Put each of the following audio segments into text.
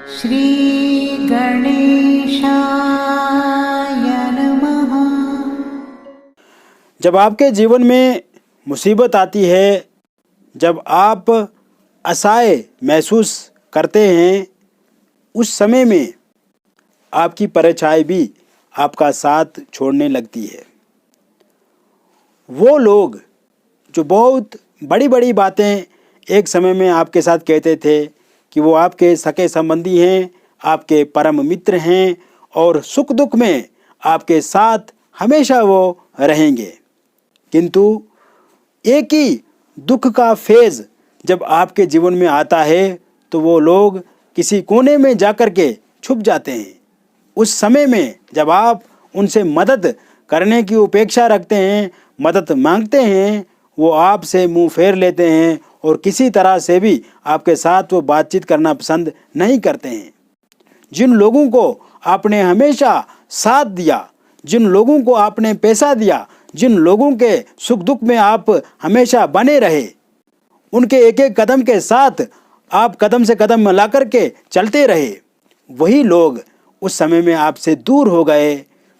श्री गणेशाय नमः। जब आपके जीवन में मुसीबत आती है, जब आप असहाय महसूस करते हैं, उस समय में आपकी परछाई भी आपका साथ छोड़ने लगती है। वो लोग जो बहुत बड़ी बड़ी बातें एक समय में आपके साथ कहते थे कि वो आपके सगे संबंधी हैं, आपके परम मित्र हैं और सुख दुख में आपके साथ हमेशा वो रहेंगे, किंतु एक ही दुख का फेज जब आपके जीवन में आता है तो वो लोग किसी कोने में जाकर के छुप जाते हैं। उस समय में जब आप उनसे मदद करने की उपेक्षा रखते हैं, मदद मांगते हैं, वो आपसे मुंह फेर लेते हैं और किसी तरह से भी आपके साथ वो बातचीत करना पसंद नहीं करते हैं। जिन लोगों को आपने हमेशा साथ दिया, जिन लोगों को आपने पैसा दिया, जिन लोगों के सुख दुख में आप हमेशा बने रहे, उनके एक एक कदम के साथ आप कदम से कदम मिला कर के चलते रहे, वही लोग उस समय में आपसे दूर हो गए,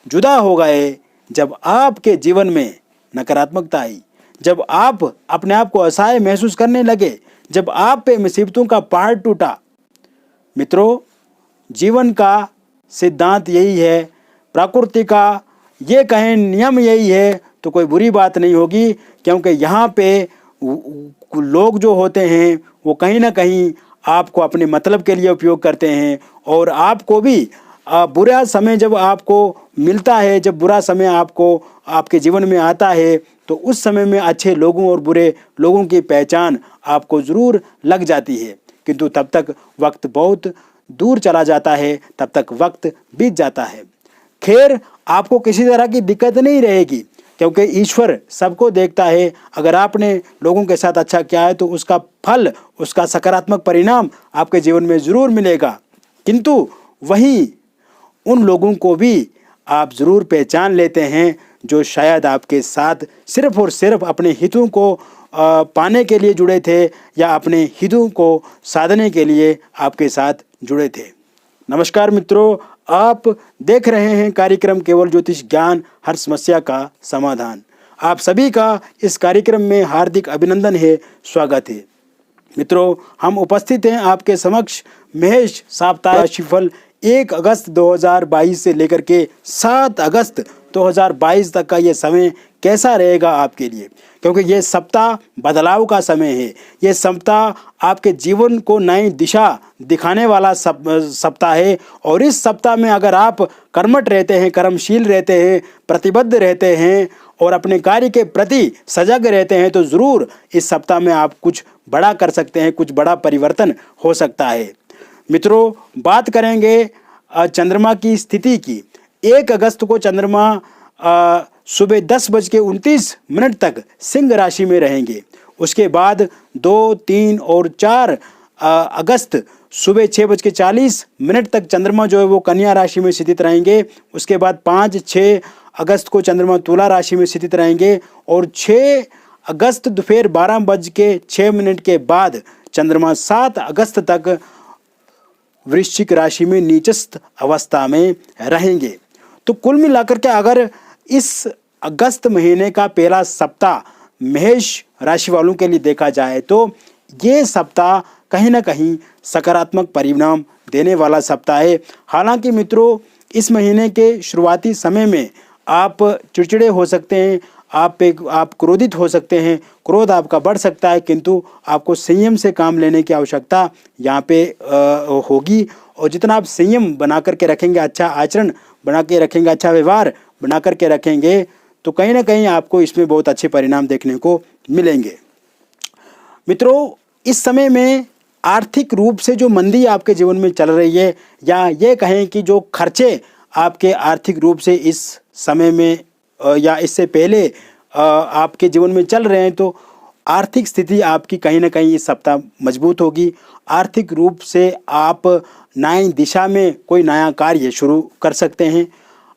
जुदा हो गए। जब आपके जीवन में नकारात्मकता आई, जब आप अपने आप को असहाय महसूस करने लगे, जब आप पे मुसीबतों का पहाड़ टूटा। मित्रों, जीवन का सिद्धांत यही है, प्रकृति का ये कहें नियम यही है तो कोई बुरी बात नहीं होगी, क्योंकि यहाँ पे लोग जो होते हैं वो कहीं ना कहीं आपको अपने मतलब के लिए उपयोग करते हैं और आपको भी बुरा समय जब आपको मिलता है, जब बुरा समय आपको आपके जीवन में आता है तो उस समय में अच्छे लोगों और बुरे लोगों की पहचान आपको ज़रूर लग जाती है, किंतु तब तक वक्त बहुत दूर चला जाता है, तब तक वक्त बीत जाता है। खैर, आपको किसी तरह की दिक्कत नहीं रहेगी, क्योंकि ईश्वर सबको देखता है। अगर आपने लोगों के साथ अच्छा किया है तो उसका फल, उसका सकारात्मक परिणाम आपके जीवन में ज़रूर मिलेगा, किंतु वहीं उन लोगों को भी आप ज़रूर पहचान लेते हैं जो शायद आपके साथ सिर्फ और सिर्फ अपने हितों को पाने के लिए जुड़े थे या अपने हितों को साधने के लिए आपके साथ जुड़े थे। नमस्कार मित्रों, आप देख रहे हैं कार्यक्रम केवल ज्योतिष ज्ञान, हर समस्या का समाधान। आप सभी का इस कार्यक्रम में हार्दिक अभिनंदन है, स्वागत है। मित्रों, हम उपस्थित हैं आपके समक्ष महेश साप्ताहिक राशिफल 1 अगस्त 2022 से लेकर के 7 अगस्त 2022 तक का ये समय कैसा रहेगा आपके लिए, क्योंकि ये सप्ताह बदलाव का समय है। ये सप्ताह आपके जीवन को नई दिशा दिखाने वाला सप्ताह है और इस सप्ताह में अगर आप कर्मठ रहते हैं, कर्मशील रहते हैं, प्रतिबद्ध रहते हैं और अपने कार्य के प्रति सजग रहते हैं तो ज़रूर इस सप्ताह में आप कुछ बड़ा कर सकते हैं, कुछ बड़ा परिवर्तन हो सकता है। मित्रों, बात करेंगे चंद्रमा की स्थिति की। 1 अगस्त को चंद्रमा सुबह 10:29 तक सिंह राशि में रहेंगे। उसके बाद 2, 3 और 4 अगस्त सुबह 6:40 तक चंद्रमा जो है वो कन्या राशि में स्थित रहेंगे। उसके बाद 5, 6 अगस्त को चंद्रमा तुला राशि में स्थित रहेंगे और 6 अगस्त दोपहर 12:06 के बाद चंद्रमा 7 अगस्त तक वृश्चिक राशि में नीचस्थ अवस्था में रहेंगे। तो कुल मिलाकर के अगर इस अगस्त महीने का पहला सप्ताह मेष राशि वालों के लिए देखा जाए तो ये सप्ताह कहीं ना कहीं सकारात्मक परिणाम देने वाला सप्ताह है। हालांकि मित्रों, इस महीने के शुरुआती समय में आप चिड़चिड़े हो सकते हैं, आप क्रोधित हो सकते हैं, क्रोध आपका बढ़ सकता है, किंतु आपको संयम से काम लेने की आवश्यकता यहाँ पे होगी। और जितना आप संयम बना करके रखेंगे, अच्छा आचरण बना के रखेंगे, अच्छा व्यवहार बना करके रखेंगे, तो कहीं ना कहीं आपको इसमें बहुत अच्छे परिणाम देखने को मिलेंगे। मित्रों, इस समय में आर्थिक रूप से जो मंदी आपके जीवन में चल रही है, या ये कहें कि जो खर्चे आपके आर्थिक रूप से इस समय में या इससे पहले आपके जीवन में चल रहे हैं, तो आर्थिक स्थिति आपकी कहीं ना कहीं इस सप्ताह मजबूत होगी। आर्थिक रूप से आप नई दिशा में कोई नया कार्य शुरू कर सकते हैं।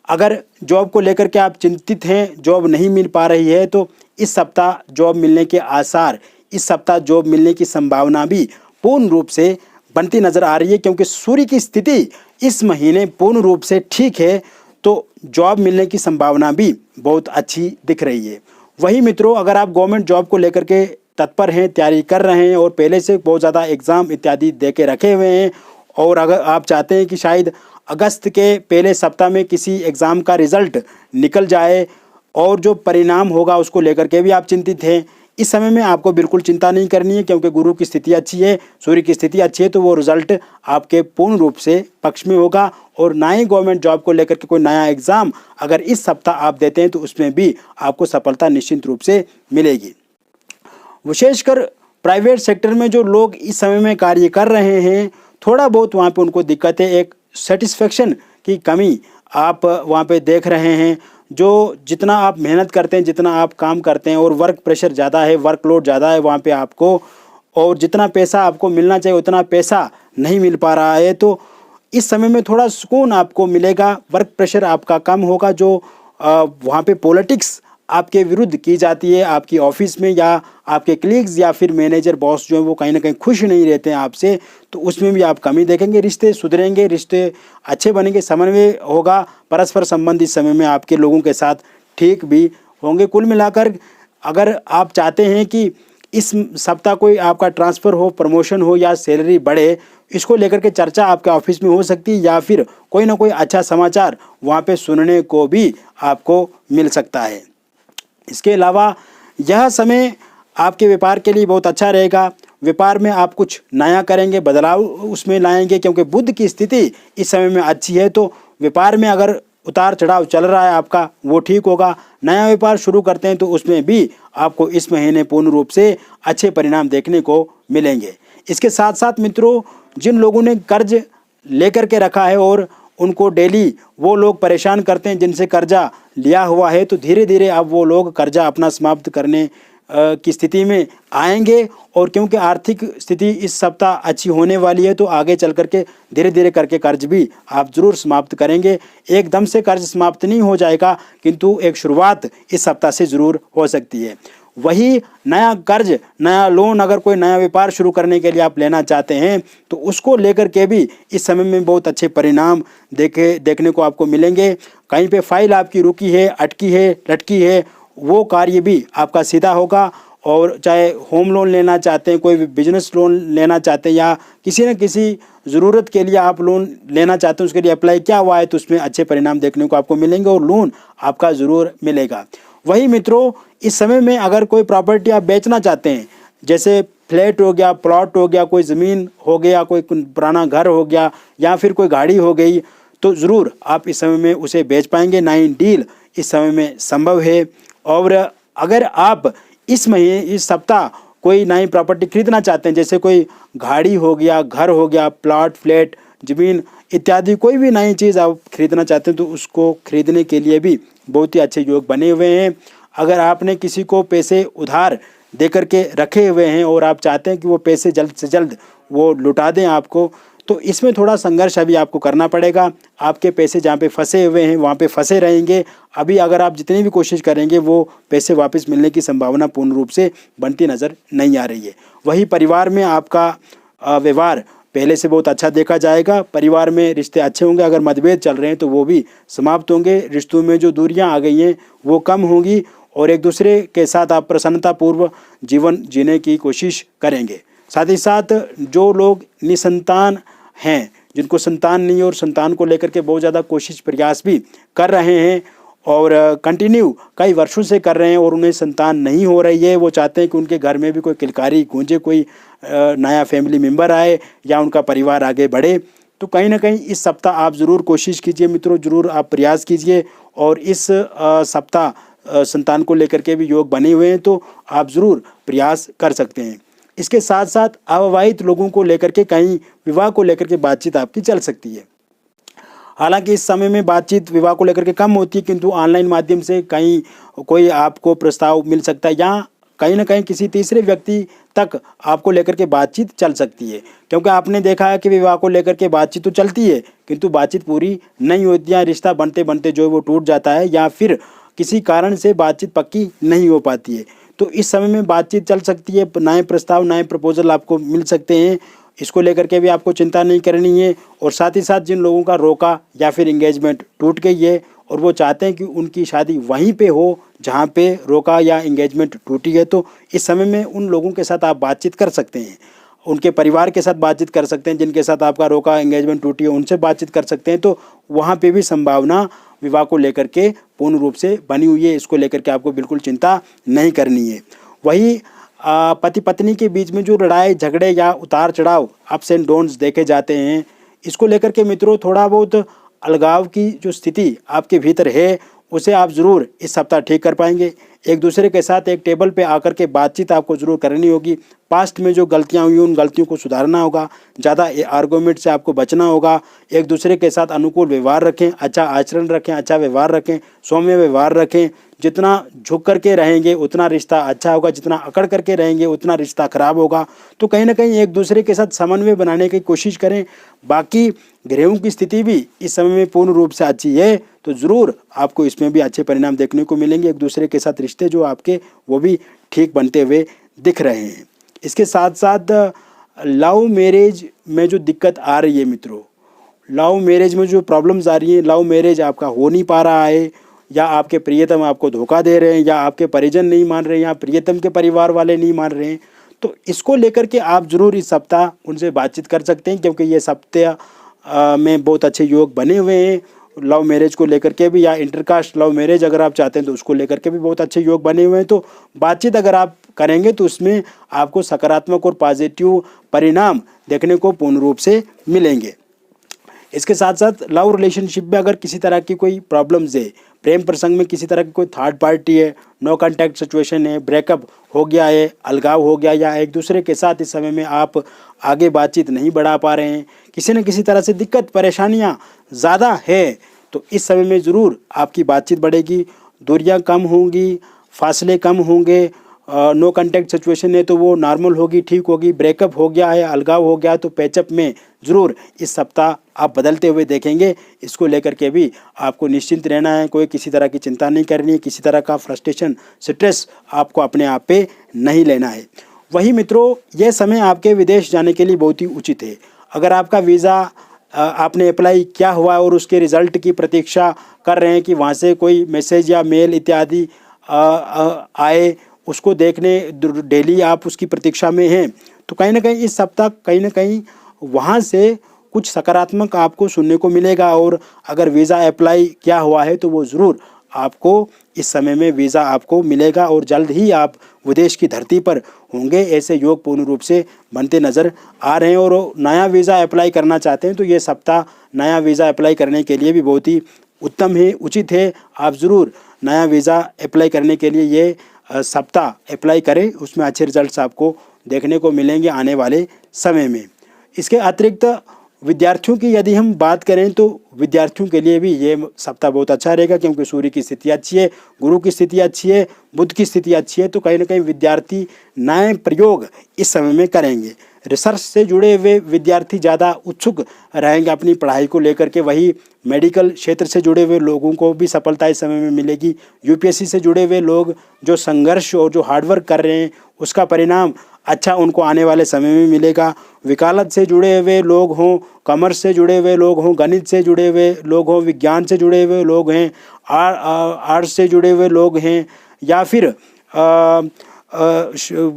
अगर जॉब को लेकर के आप चिंतित हैं, जॉब नहीं मिल पा रही है, तो इस सप्ताह जॉब मिलने के आसार, इस सप्ताह जॉब मिलने की संभावना भी पूर्ण रूप से बनती नज़र आ रही है, क्योंकि सूर्य की स्थिति इस महीने पूर्ण रूप से ठीक है, तो जॉब मिलने की संभावना भी बहुत अच्छी दिख रही है। वही मित्रों, अगर आप गवर्नमेंट जॉब को लेकर के तत्पर हैं, तैयारी कर रहे हैं और पहले से बहुत ज़्यादा एग्ज़ाम इत्यादि दे के रखे हुए हैं, और अगर आप चाहते हैं कि शायद अगस्त के पहले सप्ताह में किसी एग्ज़ाम का रिज़ल्ट निकल जाए और जो परिणाम होगा उसको लेकर के भी आप चिंतित हैं, इस समय में आपको बिल्कुल चिंता नहीं करनी है, क्योंकि गुरु की स्थिति अच्छी है, सूर्य की स्थिति अच्छी है, तो वो रिज़ल्ट आपके पूर्ण रूप से पक्ष में होगा। और ना ही गवर्नमेंट जॉब को लेकर के कोई नया एग्ज़ाम अगर इस सप्ताह आप देते हैं तो उसमें भी आपको सफलता निश्चित रूप से मिलेगी। विशेषकर प्राइवेट सेक्टर में जो लोग इस समय में कार्य कर रहे हैं, थोड़ा बहुत वहाँ पे उनको दिक्कत है, एक सेटिस्फेक्शन की कमी आप वहाँ पे देख रहे हैं। जो जितना आप मेहनत करते हैं, जितना आप काम करते हैं और वर्क प्रेशर ज़्यादा है, वर्कलोड ज़्यादा है वहाँ पे आपको, और जितना पैसा आपको मिलना चाहिए उतना पैसा नहीं मिल पा रहा है, तो इस समय में थोड़ा सुकून आपको मिलेगा, वर्क प्रेशर आपका कम होगा। जो वहाँ पे पॉलिटिक्स आपके विरुद्ध की जाती है आपकी ऑफिस में, या आपके कलीग्स या फिर मैनेजर बॉस जो है वो कहीं ना कहीं खुश नहीं रहते हैं आपसे, तो उसमें भी आप कमी देखेंगे। रिश्ते सुधरेंगे, रिश्ते अच्छे बनेंगे, समन्वय होगा, परस्पर संबंध इस समय में आपके लोगों के साथ ठीक भी होंगे। कुल मिलाकर अगर आप चाहते हैं कि इस सप्ताह कोई आपका ट्रांसफ़र हो, प्रमोशन हो या सैलरी बढ़े, इसको लेकर के चर्चा आपके ऑफिस में हो सकती है, या फिर कोई ना कोई अच्छा समाचार वहाँ पे सुनने को भी आपको मिल सकता है। इसके अलावा यह समय आपके व्यापार के लिए बहुत अच्छा रहेगा। व्यापार में आप कुछ नया करेंगे, बदलाव उसमें लाएंगे, क्योंकि बुध की स्थिति इस समय में अच्छी है, तो व्यापार में अगर उतार चढ़ाव चल रहा है आपका वो ठीक होगा। नया व्यापार शुरू करते हैं तो उसमें भी आपको इस महीने पूर्ण रूप से अच्छे परिणाम देखने को मिलेंगे। इसके साथ साथ मित्रों, जिन लोगों ने कर्ज लेकर के रखा है और उनको डेली वो लोग परेशान करते हैं जिनसे कर्जा लिया हुआ है, तो धीरे धीरे अब वो लोग कर्जा अपना समाप्त करने की स्थिति में आएंगे। और क्योंकि आर्थिक स्थिति इस सप्ताह अच्छी होने वाली है, तो आगे चल करके धीरे धीरे करके कर्ज भी आप ज़रूर समाप्त करेंगे। एकदम से कर्ज समाप्त नहीं हो जाएगा, किंतु एक शुरुआत इस सप्ताह से ज़रूर हो सकती है। वही नया कर्ज, नया लोन अगर कोई नया व्यापार शुरू करने के लिए आप लेना चाहते हैं, तो उसको लेकर के भी इस समय में बहुत अच्छे परिणाम देखने को आपको मिलेंगे। कहीं पे फाइल आपकी रुकी है, अटकी है, लटकी है, वो कार्य भी आपका सीधा होगा। और चाहे होम लोन लेना चाहते हैं, कोई बिजनेस लोन लेना चाहते हैं, या किसी न किसी ज़रूरत के लिए आप लोन लेना चाहते हैं, उसके लिए अप्लाई किया हुआ है, तो उसमें अच्छे परिणाम देखने को आपको मिलेंगे और लोन आपका ज़रूर मिलेगा। वही मित्रों, इस समय में अगर कोई प्रॉपर्टी आप बेचना चाहते हैं, जैसे फ्लैट हो गया, प्लॉट हो गया, कोई ज़मीन हो गया, कोई पुराना घर हो गया, या फिर कोई गाड़ी हो गई, तो ज़रूर आप इस समय में उसे बेच पाएंगे। नई डील इस समय में संभव है। और अगर आप इस सप्ताह कोई नई प्रॉपर्टी खरीदना चाहते हैं, जैसे कोई गाड़ी हो गया, घर हो गया, प्लॉट, फ्लैट, ज़मीन इत्यादि, कोई भी नई चीज़ आप खरीदना चाहते हैं, तो उसको खरीदने के लिए भी बहुत ही अच्छे योग बने हुए हैं। अगर आपने किसी को पैसे उधार दे करके रखे हुए हैं और आप चाहते हैं कि वो पैसे जल्द से जल्द वो लुटा दें आपको, तो इसमें थोड़ा संघर्ष अभी आपको करना पड़ेगा। आपके पैसे जहाँ पे फंसे हुए हैं वहाँ पे फंसे रहेंगे। अभी अगर आप जितनी भी कोशिश करेंगे, वो पैसे वापस मिलने की संभावना पूर्ण रूप से बनती नज़र नहीं आ रही है। वही परिवार में आपका व्यवहार पहले से बहुत अच्छा देखा जाएगा। परिवार में रिश्ते अच्छे होंगे। अगर मतभेद चल रहे हैं तो वो भी समाप्त होंगे। रिश्तों में जो दूरियां आ गई हैं वो कम होंगी और एक दूसरे के साथ आप प्रसन्नतापूर्व जीवन जीने की कोशिश करेंगे। साथ ही साथ जो लोग निसंतान हैं, जिनको संतान नहीं और संतान को लेकर के बहुत ज़्यादा कोशिश प्रयास भी कर रहे हैं और कंटिन्यू कई वर्षों से कर रहे हैं और उन्हें संतान नहीं हो रही है, वो चाहते हैं कि उनके घर में भी कोई किलकारी गूंजे, कोई नया फैमिली मेम्बर आए या उनका परिवार आगे बढ़े, तो कहीं ना कहीं इस सप्ताह आप ज़रूर कोशिश कीजिए मित्रों, ज़रूर आप प्रयास कीजिए। और इस सप्ताह संतान को लेकर के भी योग बने हुए हैं, तो आप ज़रूर प्रयास कर सकते हैं। इसके साथ साथ अविवाहित लोगों को लेकर के कहीं विवाह को लेकर के बातचीत आपकी चल सकती है। हालांकि इस समय में बातचीत विवाह को लेकर के कम होती है, किंतु ऑनलाइन माध्यम से कहीं कोई आपको प्रस्ताव मिल सकता है या कहीं ना कहीं किसी तीसरे व्यक्ति तक आपको लेकर के बातचीत चल सकती है। क्योंकि आपने देखा है कि विवाह को लेकर के बातचीत तो चलती है किंतु बातचीत पूरी नहीं होती है, रिश्ता बनते बनते जो है वो टूट जाता है या फिर किसी कारण से बातचीत पक्की नहीं हो पाती है। तो इस समय में बातचीत चल सकती है, नए प्रस्ताव, नए प्रपोजल आपको मिल सकते हैं। इसको लेकर के भी आपको चिंता नहीं करनी है। और साथ ही साथ जिन लोगों का रोका या फिर इंगेजमेंट टूट गई है और वो चाहते हैं कि उनकी शादी वहीं पे हो जहाँ पे रोका या इंगेजमेंट टूटी है, तो इस समय में उन लोगों के साथ आप बातचीत कर सकते हैं, उनके परिवार के साथ बातचीत कर सकते हैं, जिनके साथ आपका रोका इंगेजमेंट टूटी है उनसे बातचीत कर सकते हैं। तो वहाँ पे भी संभावना विवाह को लेकर के पूर्ण रूप से बनी हुई है, इसको लेकर के आपको बिल्कुल चिंता नहीं करनी है। वही पति पत्नी के बीच में जो लड़ाई झगड़े या उतार चढ़ाव अप्स एंड डाउन्स देखे जाते हैं, इसको लेकर के मित्रों थोड़ा बहुत अलगाव की जो स्थिति आपके भीतर है उसे आप ज़रूर इस सप्ताह ठीक कर पाएंगे। एक दूसरे के साथ एक टेबल पे आकर के बातचीत आपको ज़रूर करनी होगी। पास्ट में जो गलतियां हुई उन गलतियों को सुधारना होगा। ज़्यादा आर्गूमेंट से आपको बचना होगा। एक दूसरे के साथ अनुकूल व्यवहार रखें, अच्छा आचरण रखें, अच्छा व्यवहार रखें, सौम्य व्यवहार रखें। जितना झुक करके रहेंगे उतना रिश्ता अच्छा होगा, जितना अकड़ करके रहेंगे उतना रिश्ता खराब होगा। तो कहीं ना कहीं एक दूसरे के साथ समन्वय बनाने की कोशिश करें। बाकी ग्रहों की स्थिति भी इस समय में पूर्ण रूप से अच्छी है, तो ज़रूर आपको इसमें भी अच्छे परिणाम देखने को मिलेंगे। एक दूसरे के साथ रिश्ते जो आपके वो भी ठीक बनते हुए दिख रहे हैं। इसके साथ साथ लव मैरिज में जो दिक्कत आ रही है मित्रों, लव मैरिज में जो प्रॉब्लम्स आ रही हैं, लव मैरिज आपका हो नहीं पा रहा है, या आपके प्रियतम आपको धोखा दे रहे हैं, या आपके परिजन नहीं मान रहे हैं, या प्रियतम के परिवार वाले नहीं मान रहे हैं, तो इसको लेकर के आप ज़रूर इस सप्ताह उनसे बातचीत कर सकते हैं, क्योंकि ये सप्ताह में बहुत अच्छे योग बने हुए हैं। लव मैरिज को लेकर के भी, या इंटरकास्ट लव मैरिज अगर आप चाहते हैं तो उसको लेकर के भी बहुत अच्छे योग बने हुए हैं। तो बातचीत अगर आप करेंगे तो उसमें आपको सकारात्मक और पॉजिटिव परिणाम देखने को पूर्ण रूप से मिलेंगे। इसके साथ साथ लव रिलेशनशिप में अगर किसी तरह की कोई प्रॉब्लम्स है, प्रेम प्रसंग में किसी तरह की कोई थर्ड पार्टी है, नो कांटेक्ट सिचुएशन है, ब्रेकअप हो गया है, अलगाव हो गया, या एक दूसरे के साथ इस समय में आप आगे बातचीत नहीं बढ़ा पा रहे हैं, किसी न किसी तरह से दिक्कत परेशानियां ज़्यादा है, तो इस समय में ज़रूर आपकी बातचीत बढ़ेगी, दूरियां कम होंगी, फासले कम होंगे। नो कांटेक्ट सिचुएशन है तो वो नॉर्मल होगी, ठीक होगी। ब्रेकअप हो गया है, अलगाव हो गया, तो पैचअप में ज़रूर इस सप्ताह आप बदलते हुए देखेंगे। इसको लेकर के भी आपको निश्चिंत रहना है, कोई किसी तरह की चिंता नहीं करनी है, किसी तरह का फ्रस्ट्रेशन स्ट्रेस आपको अपने आप पे नहीं लेना है। वही मित्रों, यह समय आपके विदेश जाने के लिए बहुत ही उचित है। अगर आपका वीज़ा आपने अप्लाई किया हुआ है और उसके रिज़ल्ट की प्रतीक्षा कर रहे हैं कि वहाँ से कोई मैसेज या मेल इत्यादि आए, उसको देखने डेली आप उसकी प्रतीक्षा में हैं, तो कहीं ना कहीं इस सप्ताह कहीं ना कहीं वहाँ से कुछ सकारात्मक आपको सुनने को मिलेगा। और अगर वीज़ा अप्लाई किया हुआ है तो वो ज़रूर आपको इस समय में वीज़ा आपको मिलेगा और जल्द ही आप विदेश की धरती पर होंगे। ऐसे योग पूर्ण रूप से बनते नज़र आ रहे हैं। और नया वीज़ा अप्लाई करना चाहते हैं तो ये सप्ताह नया वीज़ा अप्लाई करने के लिए भी बहुत ही उत्तम है, उचित है। आप ज़रूर नया वीज़ा अप्लाई करने के लिए ये सप्ताह अप्लाई करें, उसमें अच्छे रिजल्ट्स आपको देखने को मिलेंगे आने वाले समय में। इसके अतिरिक्त विद्यार्थियों की यदि हम बात करें तो विद्यार्थियों के लिए भी ये सप्ताह बहुत अच्छा रहेगा, क्योंकि सूर्य की स्थिति अच्छी है, गुरु की स्थिति अच्छी है, बुध की स्थिति अच्छी है, तो कहीं ना कहीं विद्यार्थी नए प्रयोग इस समय में करेंगे। रिसर्च से जुड़े हुए विद्यार्थी ज़्यादा उत्सुक रहेंगे अपनी पढ़ाई को लेकर के। वही मेडिकल क्षेत्र से जुड़े हुए लोगों को भी सफलता इस समय में मिलेगी। यूपीएससी से जुड़े हुए लोग जो संघर्ष और जो हार्डवर्क कर रहे हैं उसका परिणाम अच्छा उनको आने वाले समय में मिलेगा। वकालत से जुड़े हुए लोग हों, कॉमर्स से जुड़े हुए लोग हों, गणित से जुड़े हुए लोग हों, विज्ञान से जुड़े हुए लोग हैं, आर्ट्स से जुड़े हुए लोग हैं, या फिर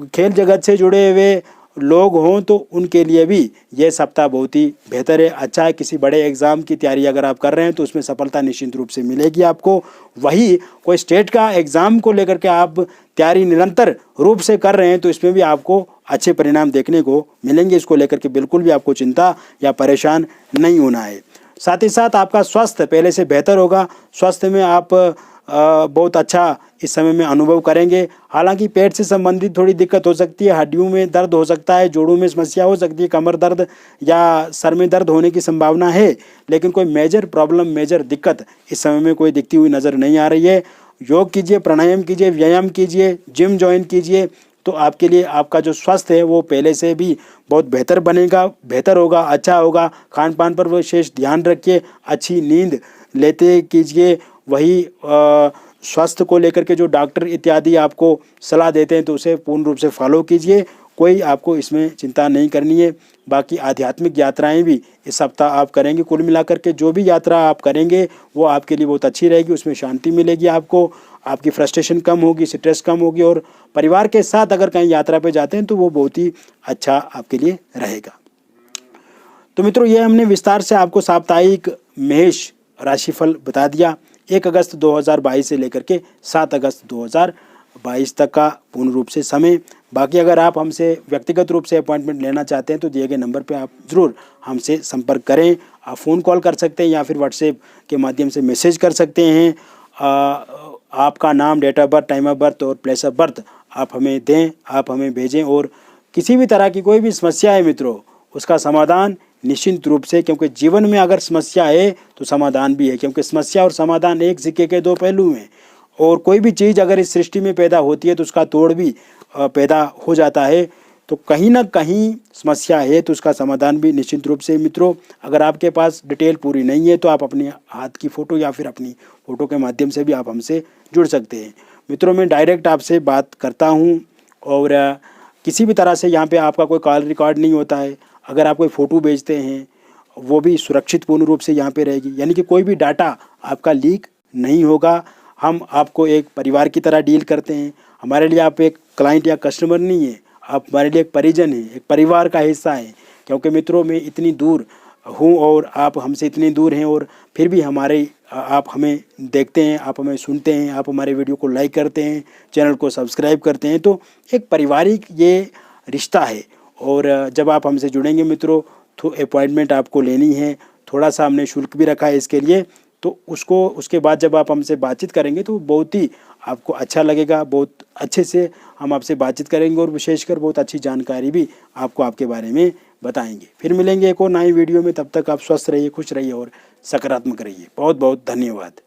खेल जगत से जुड़े हुए लोग हों, तो उनके लिए भी ये सप्ताह बहुत ही बेहतर है, अच्छा है। किसी बड़े एग्ज़ाम की तैयारी अगर आप कर रहे हैं तो उसमें सफलता निश्चित रूप से मिलेगी आपको। वही कोई स्टेट का एग्ज़ाम को लेकर के आप तैयारी निरंतर रूप से कर रहे हैं तो इसमें भी आपको अच्छे परिणाम देखने को मिलेंगे। इसको लेकर के बिल्कुल भी आपको चिंता या परेशान नहीं होना है। साथ ही साथ आपका स्वास्थ्य पहले से बेहतर होगा। स्वास्थ्य में आप बहुत अच्छा इस समय में अनुभव करेंगे। हालांकि पेट से संबंधित थोड़ी दिक्कत हो सकती है, हड्डियों में दर्द हो सकता है, जोड़ों में समस्या हो सकती है, कमर दर्द या सर में दर्द होने की संभावना है, लेकिन कोई मेजर प्रॉब्लम, मेजर दिक्कत इस समय में कोई दिखती हुई नज़र नहीं आ रही है। योग कीजिए, प्राणायाम कीजिए, व्यायाम कीजिए, जिम ज्वाइन कीजिए, तो आपके लिए आपका जो स्वास्थ्य है वो पहले से भी बहुत बेहतर बनेगा, बेहतर होगा, अच्छा होगा। खान पान पर विशेष ध्यान रखिए, अच्छी नींद लेते कीजिए। वही स्वास्थ्य को लेकर के जो डॉक्टर इत्यादि आपको सलाह देते हैं तो उसे पूर्ण रूप से फॉलो कीजिए। कोई आपको इसमें चिंता नहीं करनी है। बाकी आध्यात्मिक यात्राएं भी इस सप्ताह आप करेंगे। कुल मिलाकर के जो भी यात्रा आप करेंगे वो आपके लिए बहुत अच्छी रहेगी, उसमें शांति मिलेगी आपको, आपकी फ्रस्ट्रेशन कम होगी, स्ट्रेस कम होगी, और परिवार के साथ अगर कहीं यात्रा पे जाते हैं तो वो बहुत ही अच्छा आपके लिए रहेगा। तो मित्रों, ये हमने विस्तार से आपको साप्ताहिक मेष राशिफल बता दिया 1 अगस्त 2022 से लेकर के 7 अगस्त 2022 तक का पूर्ण रूप से समय। बाकी अगर आप हमसे व्यक्तिगत रूप से अपॉइंटमेंट लेना चाहते हैं तो दिए गए नंबर पे आप ज़रूर हमसे संपर्क करें। आप फ़ोन कॉल कर सकते हैं या फिर व्हाट्सएप के माध्यम से मैसेज कर सकते हैं। आपका नाम, date of birth, time of birth और प्लेस ऑफ बर्थ आप हमें दें, आप हमें भेजें। और किसी भी तरह की कोई भी समस्या है मित्रों, उसका समाधान निश्चिंत रूप से, क्योंकि जीवन में अगर समस्या है तो समाधान भी है, क्योंकि समस्या और समाधान एक सिक्के के दो पहलू हैं। और कोई भी चीज़ अगर इस सृष्टि में पैदा होती है तो उसका तोड़ भी पैदा हो जाता है। तो कहीं ना कहीं समस्या है तो उसका समाधान भी निश्चित रूप से। मित्रों, अगर आपके पास डिटेल पूरी नहीं है तो आप अपने हाथ की फ़ोटो या फिर अपनी फ़ोटो के माध्यम से भी आप हमसे जुड़ सकते हैं। मित्रों, मैं डायरेक्ट आपसे बात करता हूँ और किसी भी तरह से यहाँ पे आपका कोई कॉल रिकॉर्ड नहीं होता है। अगर आप कोई फ़ोटो भेजते हैं वो भी सुरक्षित पूर्ण रूप से यहाँ पे रहेगी, यानी कि कोई भी डाटा आपका लीक नहीं होगा। हम आपको एक परिवार की तरह डील करते हैं। हमारे लिए आप एक क्लाइंट या कस्टमर नहीं है, आप हमारे लिए एक परिजन हैं, एक परिवार का हिस्सा हैं। क्योंकि मित्रों, मैं इतनी दूर हूँ और आप हमसे इतनी दूर हैं और फिर भी आप हमें देखते हैं, आप हमें सुनते हैं, आप हमारे वीडियो को लाइक करते हैं, चैनल को सब्सक्राइब करते हैं। तो एक पारिवारिक ये रिश्ता है। और जब आप हमसे जुड़ेंगे मित्रों तो अपॉइंटमेंट आपको लेनी है, थोड़ा सा हमने शुल्क भी रखा है इसके लिए। तो उसके बाद जब आप हमसे बातचीत करेंगे तो बहुत ही आपको अच्छा लगेगा, बहुत अच्छे से हम आपसे बातचीत करेंगे और विशेषकर बहुत अच्छी जानकारी भी आपको आपके बारे में बताएंगे। फिर मिलेंगे एक और नई वीडियो में, तब तक आप स्वस्थ रहिए, खुश रहिए और सकारात्मक रहिए। बहुत बहुत धन्यवाद।